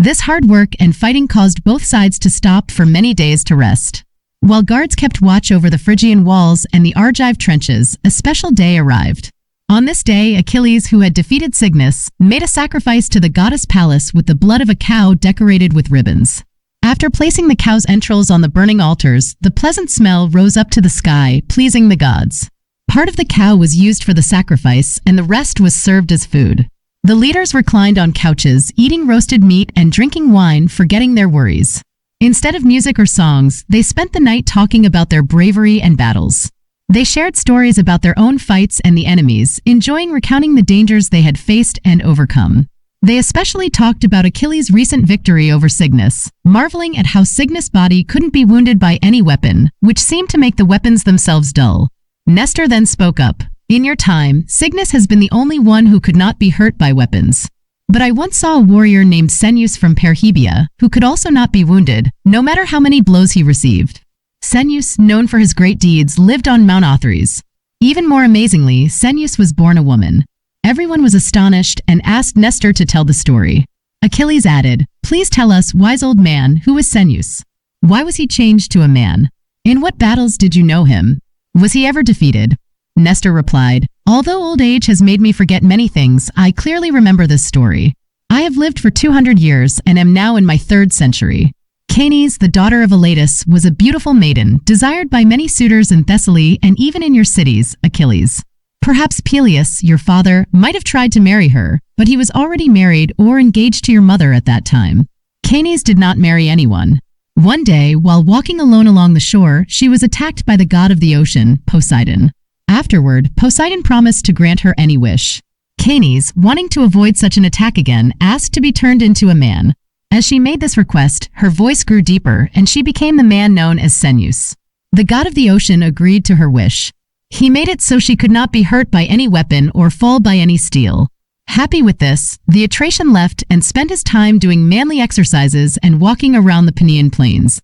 This hard work and fighting caused both sides to stop for many days to rest. While guards kept watch over the Phrygian walls and the Argive trenches, a special day arrived. On this day, Achilles, who had defeated Cænis, made a sacrifice to the goddess Pallas with the blood of a cow decorated with ribbons. After placing the cow's entrails on the burning altars, the pleasant smell rose up to the sky, pleasing the gods. Part of the cow was used for the sacrifice, and the rest was served as food. The leaders reclined on couches, eating roasted meat and drinking wine, forgetting their worries. Instead of music or songs, they spent the night talking about their bravery and battles. They shared stories about their own fights and the enemies, enjoying recounting the dangers they had faced and overcome. They especially talked about Achilles' recent victory over Cænis, marveling at how Cænis' body couldn't be wounded by any weapon, which seemed to make the weapons themselves dull. Nestor then spoke up. "In your time, Cænis has been the only one who could not be hurt by weapons. But I once saw a warrior named Cæneus from Perrhaebia, who could also not be wounded, no matter how many blows he received." Cæneus, known for his great deeds, lived on Mount Othrys. Even more amazingly, Cæneus was born a woman. Everyone was astonished and asked Nestor to tell the story. Achilles added, "Please tell us, wise old man, who was Cæneus? Why was he changed to a man? In what battles did you know him? Was he ever defeated?" Nestor replied, "Although old age has made me forget many things, I clearly remember this story. I have lived for 200 years and am now in my 3rd century. Cænis, the daughter of Elatus, was a beautiful maiden, desired by many suitors in Thessaly and even in your cities, Achilles. Perhaps Peleus, your father, might have tried to marry her, but he was already married or engaged to your mother at that time. Cænis did not marry anyone. One day, while walking alone along the shore, she was attacked by the god of the ocean, Poseidon. Afterward, Poseidon promised to grant her any wish. Cænis, wanting to avoid such an attack again, asked to be turned into a man. As she made this request, her voice grew deeper, and she became the man known as Cæneus. The god of the ocean agreed to her wish. He made it so she could not be hurt by any weapon or fall by any steel. Happy with this, the Atracian left and spent his time doing manly exercises and walking around the Penean plains.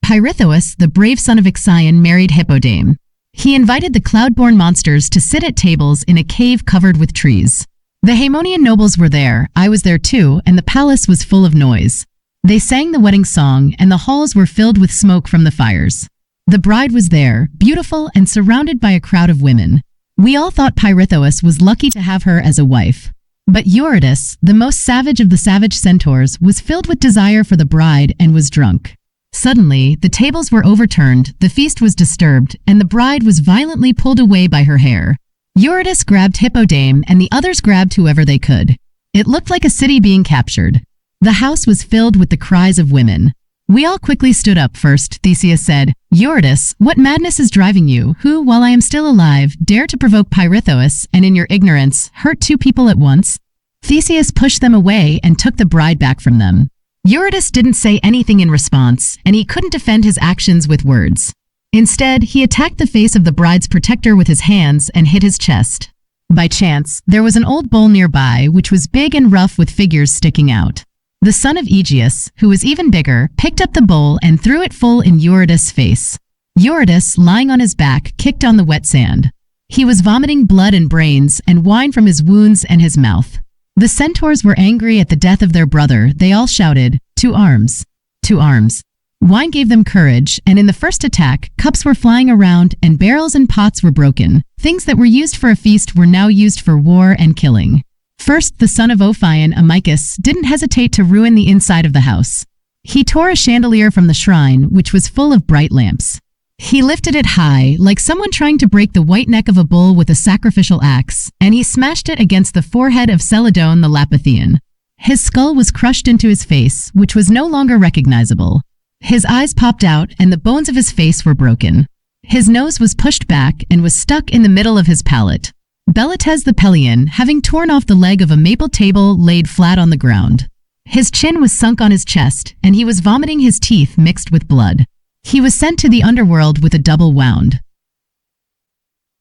Pirithous, the brave son of Ixion, married Hippodame. He invited the cloud-born monsters to sit at tables in a cave covered with trees. The Haemonian nobles were there, I was there too, and the palace was full of noise. They sang the wedding song, and the halls were filled with smoke from the fires. The bride was there, beautiful and surrounded by a crowd of women. We all thought Pirithous was lucky to have her as a wife. But Eurytus, the most savage of the savage centaurs, was filled with desire for the bride and was drunk. Suddenly, the tables were overturned, the feast was disturbed, and the bride was violently pulled away by her hair. Eurytus grabbed Hippodame, and the others grabbed whoever they could. It looked like a city being captured. The house was filled with the cries of women. We all quickly stood up. First, Theseus said, "Eurytus, what madness is driving you, who, while I am still alive, dare to provoke Pirithous, and in your ignorance, hurt 2 people at once?" Theseus pushed them away and took the bride back from them. Eurytus didn't say anything in response, and he couldn't defend his actions with words. Instead, he attacked the face of the bride's protector with his hands and hit his chest. By chance, there was an old bowl nearby, which was big and rough with figures sticking out. The son of Aegeus, who was even bigger, picked up the bowl and threw it full in Eurytus' face. Eurytus, lying on his back, kicked on the wet sand. He was vomiting blood and brains and wine from his wounds and his mouth. The centaurs were angry at the death of their brother. They all shouted, "To arms! To arms!" Wine gave them courage, and in the first attack, cups were flying around and barrels and pots were broken. Things that were used for a feast were now used for war and killing. First, the son of Ophion, Amycus, didn't hesitate to ruin the inside of the house. He tore a chandelier from the shrine, which was full of bright lamps. He lifted it high, like someone trying to break the white neck of a bull with a sacrificial axe, and he smashed it against the forehead of Celadon the Lapithæan. His skull was crushed into his face, which was no longer recognizable. His eyes popped out, and the bones of his face were broken. His nose was pushed back and was stuck in the middle of his palate. Beletes the Pelian, having torn off the leg of a maple table, laid flat on the ground. His chin was sunk on his chest, and he was vomiting his teeth mixed with blood. He was sent to the underworld with a double wound.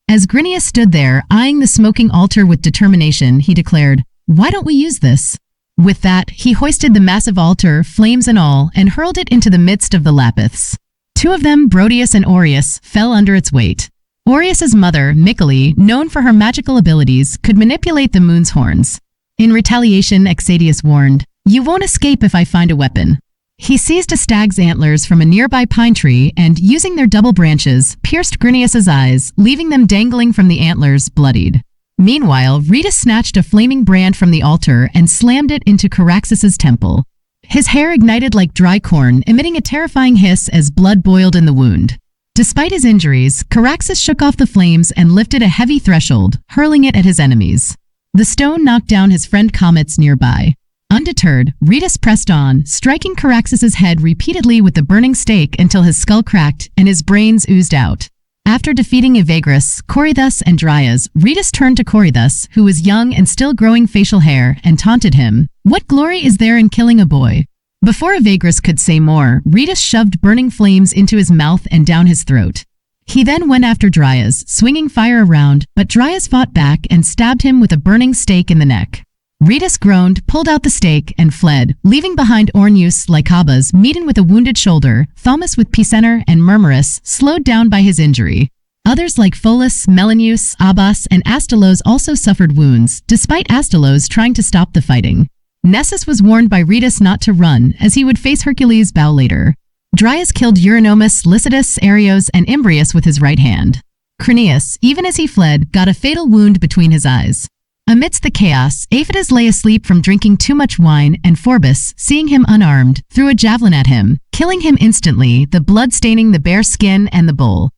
As Gryneus stood there, eyeing the smoking altar with determination, he declared, "Why don't we use this?" With that, he hoisted the massive altar, flames and all, and hurled it into the midst of the Lapiths. 2 of them, Broteus and Aureus, fell under its weight. Aureus's mother, Mycale, known for her magical abilities, could manipulate the moon's horns. In retaliation, Exadius warned, You won't escape if I find a weapon." He seized a stag's antlers from a nearby pine tree and, using their double branches, pierced Cæneus's eyes, leaving them dangling from the antlers, bloodied. Meanwhile, Rhoetus snatched a flaming brand from the altar and slammed it into Caraxus's temple. His hair ignited like dry corn, emitting a terrifying hiss as blood boiled in the wound. Despite his injuries, Caraxus shook off the flames and lifted a heavy threshold, hurling it at his enemies. The stone knocked down his friend Comets nearby. Undeterred, Rhoetus pressed on, striking Caraxus's head repeatedly with the burning stake until his skull cracked and his brains oozed out. After defeating Evagris, Corythus, and Dryas, Rhoetus turned to Corythus, who was young and still growing facial hair, and taunted him. "What glory is there in killing a boy?" Before Evagris could say more, Rhoetus shoved burning flames into his mouth and down his throat. He then went after Dryas, swinging fire around, but Dryas fought back and stabbed him with a burning stake in the neck. Rhoetus groaned, pulled out the stake, and fled, leaving behind Orneus, Lycabas, Medon with a wounded shoulder, Thaumas with Pisenor, and Murmurus, slowed down by his injury. Others like Pholus, Melanius, Abbas, and Astylos also suffered wounds, despite Astylos trying to stop the fighting. Nessus was warned by Rhoetus not to run, as he would face Hercules' bow later. Dryas killed Eurynomus, Lycidas, Arios, and Imbrius with his right hand. Cæneus, even as he fled, got a fatal wound between his eyes. Amidst the chaos, Aphidas lay asleep from drinking too much wine, and Phorbus, seeing him unarmed, threw a javelin at him, killing him instantly, the blood staining the bare skin and the bowl.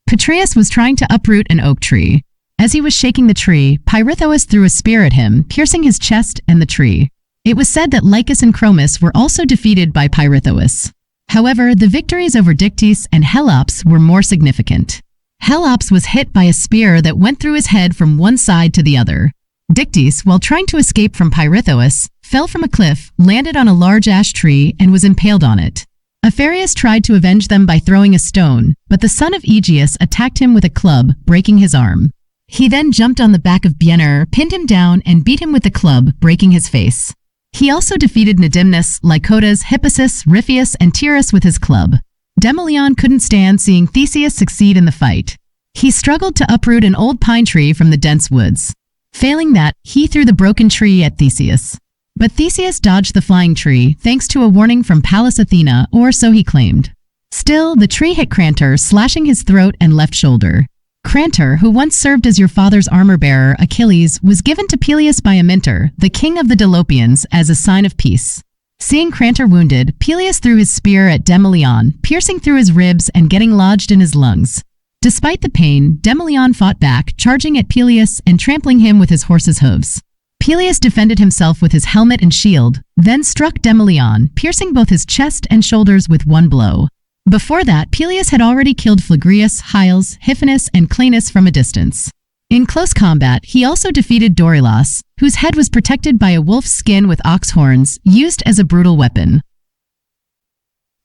Patreus was trying to uproot an oak tree. As he was shaking the tree, Pirithous threw a spear at him, piercing his chest and the tree. It was said that Lycus and Chromis were also defeated by Pirithous. However, the victories over Dictys and Helops were more significant. Helops was hit by a spear that went through his head from one side to the other. Dictys, while trying to escape from Pirithous, fell from a cliff, landed on a large ash tree, and was impaled on it. Aphareus tried to avenge them by throwing a stone, but the son of Aegeus attacked him with a club, breaking his arm. He then jumped on the back of Bienor, pinned him down, and beat him with the club, breaking his face. He also defeated Nadimnus, Lycotas, Hippasus, Ripheus, and Tyrrus with his club. Demolion couldn't stand seeing Theseus succeed in the fight. He struggled to uproot an old pine tree from the dense woods. Failing that, he threw the broken tree at Theseus. But Theseus dodged the flying tree, thanks to a warning from Pallas Athena, or so he claimed. Still, the tree hit Crantor, slashing his throat and left shoulder. Crantor, who once served as your father's armor-bearer, Achilles, was given to Peleus by Amyntor, the king of the Dolopians, as a sign of peace. Seeing Crantor wounded, Peleus threw his spear at Demolion, piercing through his ribs and getting lodged in his lungs. Despite the pain, Demolion fought back, charging at Peleus and trampling him with his horse's hooves. Peleus defended himself with his helmet and shield, then struck Demolion, piercing both his chest and shoulders with one blow. Before that, Peleus had already killed Phlegreus, Hyles, Hyphanus, and Cleanus from a distance. In close combat, he also defeated Dorylas, whose head was protected by a wolf's skin with ox horns, used as a brutal weapon.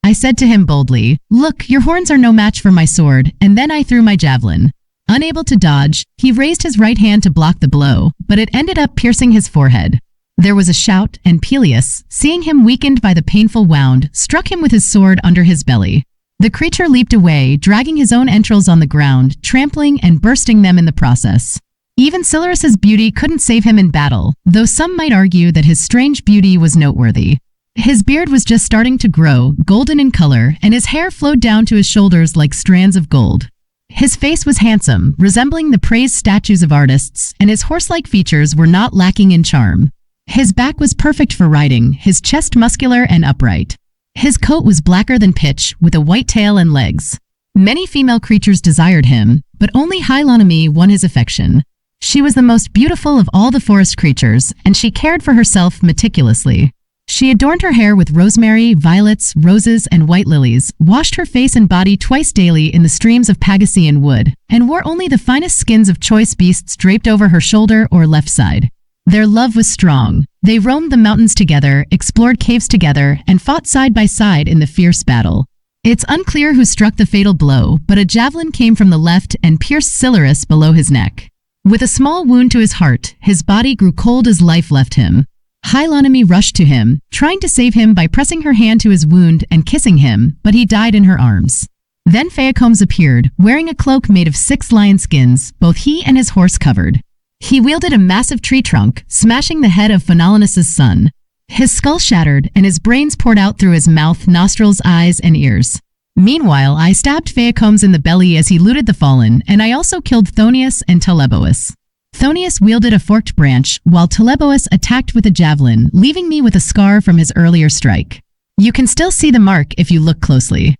I said to him boldly, "Look, your horns are no match for my sword," and then I threw my javelin. Unable to dodge, he raised his right hand to block the blow, but it ended up piercing his forehead. There was a shout, and Peleus, seeing him weakened by the painful wound, struck him with his sword under his belly. The creature leaped away, dragging his own entrails on the ground, trampling and bursting them in the process. Even Silurus's beauty couldn't save him in battle, though some might argue that his strange beauty was noteworthy. His beard was just starting to grow, golden in color, and his hair flowed down to his shoulders like strands of gold. His face was handsome, resembling the praised statues of artists, and his horse-like features were not lacking in charm. His back was perfect for riding, his chest muscular and upright. His coat was blacker than pitch, with a white tail and legs. Many female creatures desired him, but only Hylonomy won his affection. She was the most beautiful of all the forest creatures, and she cared for herself meticulously. She adorned her hair with rosemary, violets, roses, and white lilies, washed her face and body twice daily in the streams of Pagasean wood, and wore only the finest skins of choice beasts draped over her shoulder or left side. Their love was strong. They roamed the mountains together, explored caves together, and fought side by side in the fierce battle. It's unclear who struck the fatal blow, but a javelin came from the left and pierced Silurus below his neck. With a small wound to his heart, his body grew cold as life left him. Hylonomy rushed to him, trying to save him by pressing her hand to his wound and kissing him, but he died in her arms. Then Phaeacombs appeared, wearing a cloak made of 6 lion skins, both he and his horse covered. He wielded a massive tree trunk, smashing the head of Phenolenus' son. His skull shattered, and his brains poured out through his mouth, nostrils, eyes, and ears. Meanwhile, I stabbed Phaeacombs in the belly as he looted the fallen, and I also killed Chthonius and Telebous. Chthonius wielded a forked branch, while Telebous attacked with a javelin, leaving me with a scar from his earlier strike. You can still see the mark if you look closely.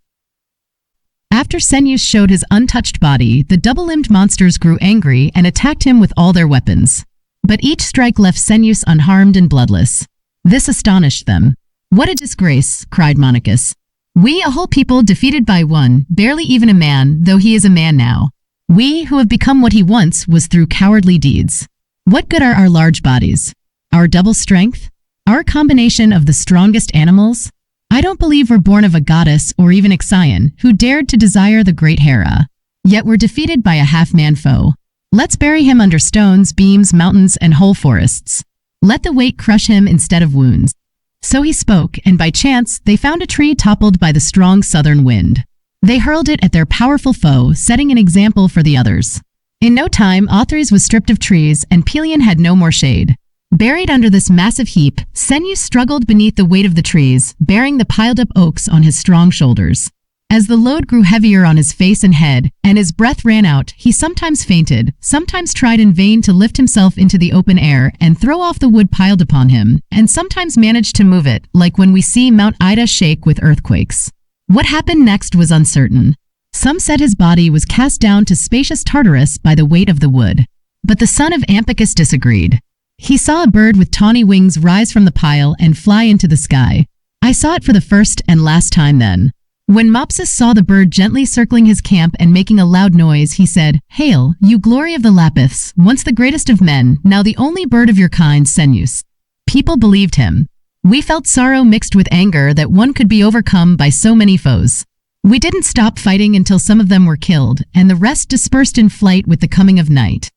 After Cæneus showed his untouched body, the double-limbed monsters grew angry and attacked him with all their weapons. But each strike left Cæneus unharmed and bloodless. This astonished them. "What a disgrace," cried Monachus. "We, a whole people, defeated by one, barely even a man, though he is a man now. We, who have become what he once was through cowardly deeds. What good are our large bodies? Our double strength? Our combination of the strongest animals? I don't believe we're born of a goddess or even Ixion, who dared to desire the great Hera. Yet we're defeated by a half-man foe. Let's bury him under stones, beams, mountains, and whole forests. Let the weight crush him instead of wounds." So he spoke, and by chance, they found a tree toppled by the strong southern wind. They hurled it at their powerful foe, setting an example for the others. In no time, Othrys was stripped of trees, and Pelion had no more shade. Buried under this massive heap, Cæneus struggled beneath the weight of the trees, bearing the piled-up oaks on his strong shoulders. As the load grew heavier on his face and head, and his breath ran out, he sometimes fainted, sometimes tried in vain to lift himself into the open air and throw off the wood piled upon him, and sometimes managed to move it, like when we see Mount Ida shake with earthquakes. What happened next was uncertain. Some said his body was cast down to spacious Tartarus by the weight of the wood. But the son of Ampycus disagreed. He saw a bird with tawny wings rise from the pile and fly into the sky. I saw it for the first and last time then. When Mopsus saw the bird gently circling his camp and making a loud noise, he said, "Hail, you glory of the Lapiths, once the greatest of men, now the only bird of your kind, Cæneus." People believed him. We felt sorrow mixed with anger that one could be overcome by so many foes. We didn't stop fighting until some of them were killed, and the rest dispersed in flight with the coming of night.